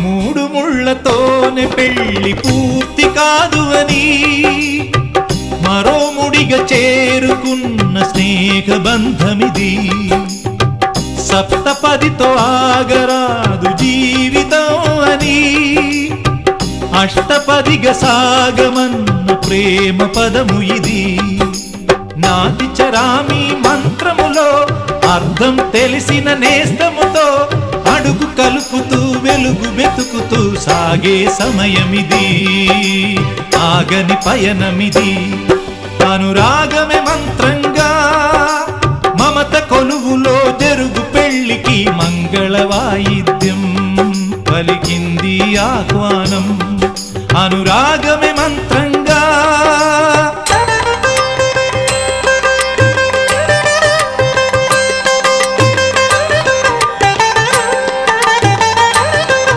మూడు ముళ్ళతోనే పెళ్లి పూర్తి కాదు అని మరో ముడిగా చేరుకున్న స్నేహ బంధమిది. సప్తపదితో ఆగరాదు జీవితం అని అష్టపదిగా సాగమన్న ప్రేమ పదము ఇది. నాటి చరామి మంత్రములో అర్థం తెలిసిన నేస్తముతో అడుగు కలుపుతూ వెలుగు వెతుకుతూ సాగే సమయమిది. ఆగని పయనమిది. అనురాగమే మంత్రంగా మమత కొలువులో జరుగు పెళ్లికి మంగళ వాయిద్యం పలికింది ఆహ్వానం. అనురాగమే మంత్రంగా